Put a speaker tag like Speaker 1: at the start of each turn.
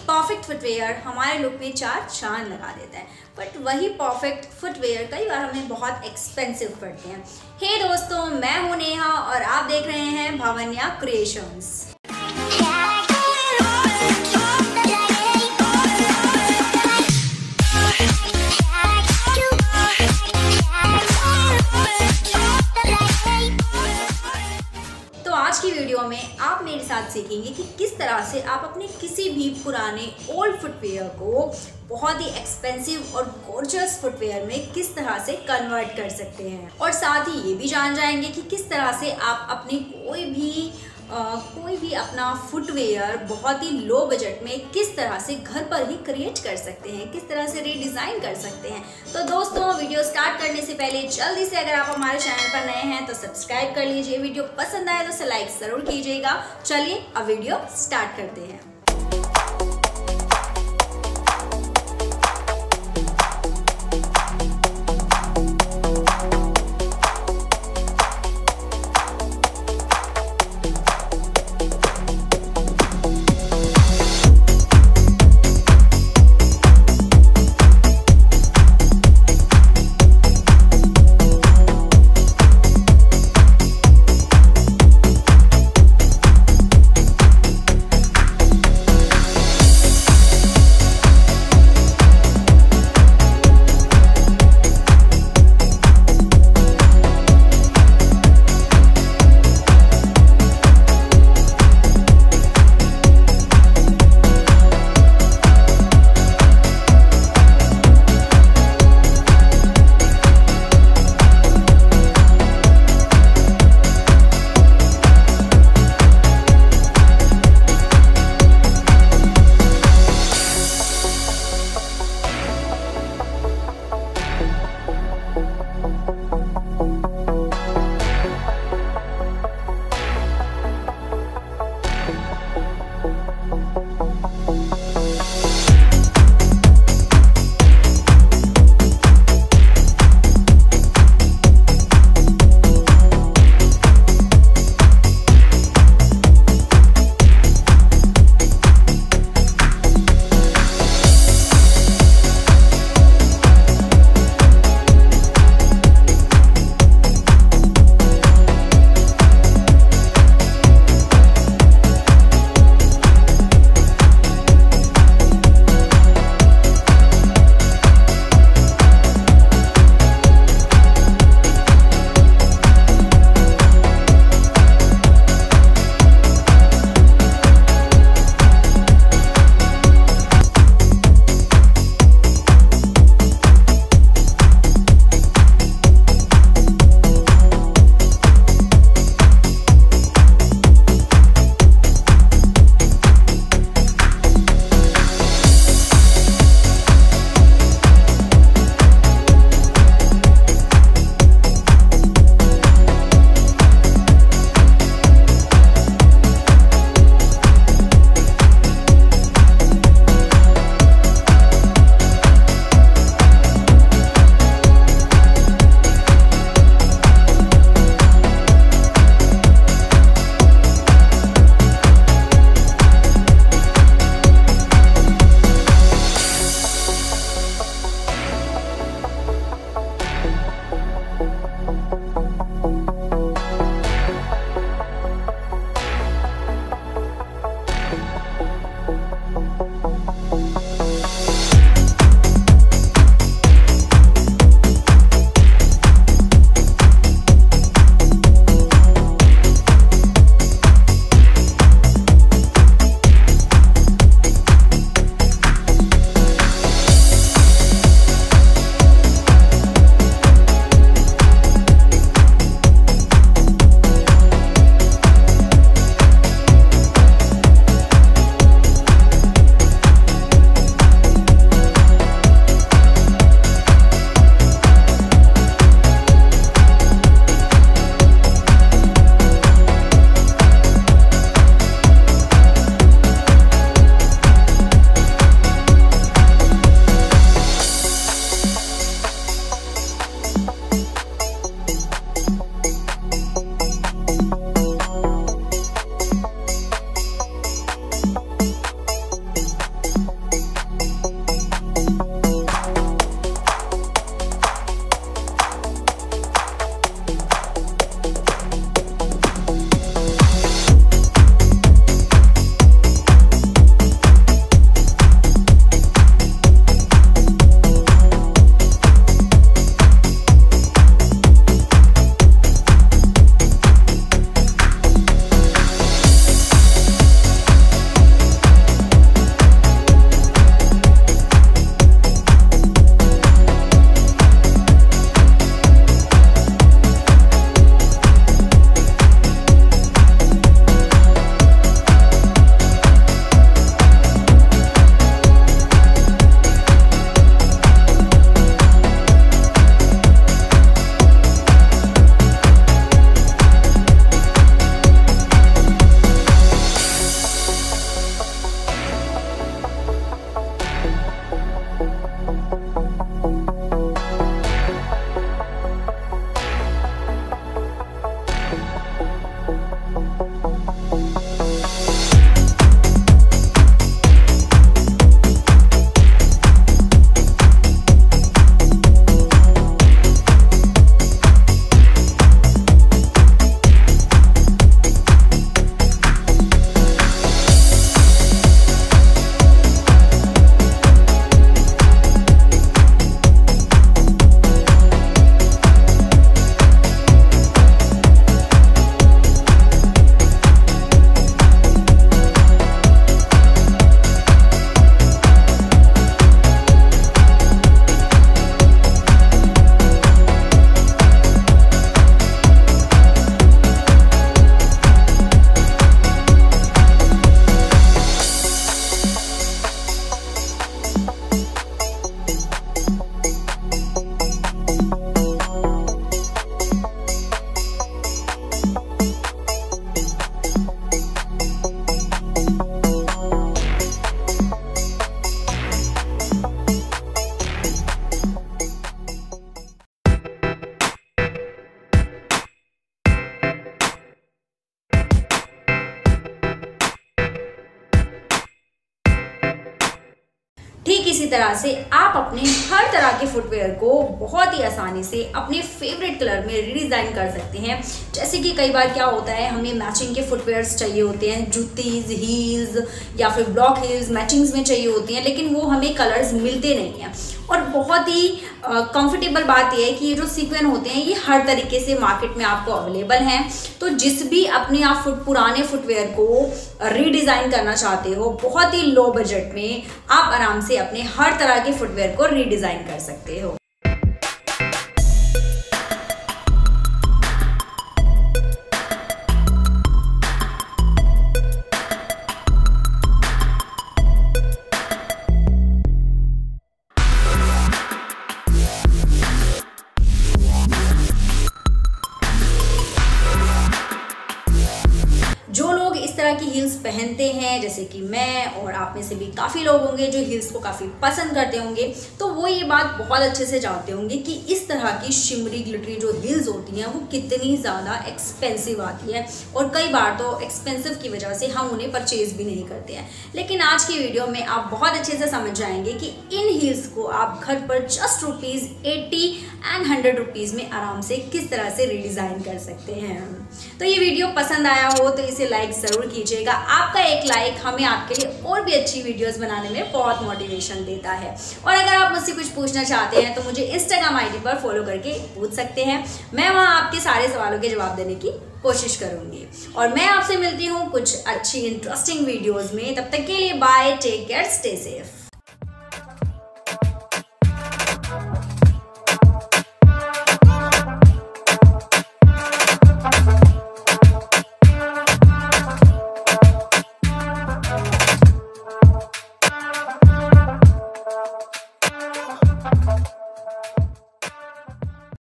Speaker 1: Perfect footwear हमारे look में चार चांद लगा देता है, बट वही परफेक्ट फुटवेयर कई बार हमें बहुत एक्सपेंसिव पड़ते हैं। हे दोस्तों, मैं हूं नेहा और आप देख रहे हैं भावन्या क्रिएशंस। आज की वीडियो में आप मेरे साथ सीखेंगे कि किस तरह से आप अपने किसी भी पुराने ओल्ड फुटवेयर को बहुत ही एक्सपेंसिव और गॉर्जियस फुटवेयर में किस तरह से कन्वर्ट कर सकते हैं, और साथ ही ये भी जान जाएंगे कि किस तरह से आप अपनी कोई भी अपना फुटवेयर बहुत ही लो बजट में किस तरह से घर पर ही क्रिएट कर सकते हैं, किस तरह से रीडिज़ाइन कर सकते हैं। तो दोस्तों, वीडियो स्टार्ट करने से पहले जल्दी से अगर आप हमारे चैनल पर नए हैं तो सब्सक्राइब कर लीजिए, वीडियो पसंद आए तो उसे लाइक ज़रूर कीजिएगा। चलिए अब वीडियो स्टार्ट करते हैं। इसी तरह से आप अपने हर तरह के फुटवेयर को बहुत ही आसानी से अपने फेवरेट कलर में रीडिज़ाइन कर सकते हैं। जैसे कि कई बार क्या होता है, हमें मैचिंग के फुटवेयर्स चाहिए होते हैं, जूतीज, हील्स या फिर ब्लॉक हील्स मैचिंग्स में चाहिए होती हैं, लेकिन वो हमें कलर्स मिलते नहीं हैं। और बहुत ही कंफर्टेबल बात यह है कि ये जो सीक्वेंस होते हैं ये हर तरीके से मार्केट में आपको अवेलेबल हैं। तो जिस भी अपने आप पुराने फुटवेयर को रीडिज़ाइन करना चाहते हो, बहुत ही लो बजट में आप आराम से अपने हर तरह के फुटवेयर को रीडिज़ाइन कर सकते हो। जो लोग इस तरह की हील्स पहनते हैं, जैसे कि मैं और आप में से भी काफ़ी लोग होंगे जो हील्स को काफ़ी पसंद करते होंगे, तो वो ये बात बहुत अच्छे से जानते होंगे कि इस तरह की शिमरी ग्लिटरी जो हील्स होती हैं वो कितनी ज़्यादा एक्सपेंसिव आती है, और कई बार तो एक्सपेंसिव की वजह से हम उन्हें परचेज़ भी नहीं करते हैं। लेकिन आज की वीडियो में आप बहुत अच्छे से समझ जाएंगे कि इन हील्स को आप घर पर जस्ट ₹80 एंड ₹100 में आराम से किस तरह से रीडिज़ाइन कर सकते हैं। तो ये वीडियो पसंद आया हो तो इसे लाइक ज़रूर कीजिएगा। आपका एक लाइक हमें आपके लिए और भी अच्छी वीडियोस बनाने में बहुत मोटिवेशन देता है। और अगर आप मुझसे कुछ पूछना चाहते हैं तो मुझे इंस्टाग्राम आईडी पर फॉलो करके पूछ सकते हैं। मैं वहाँ आपके सारे सवालों के जवाब देने की कोशिश करूँगी। और मैं आपसे मिलती हूँ कुछ अच्छी इंटरेस्टिंग वीडियोज़ में। तब तक के लिए bye, take care, stay safe.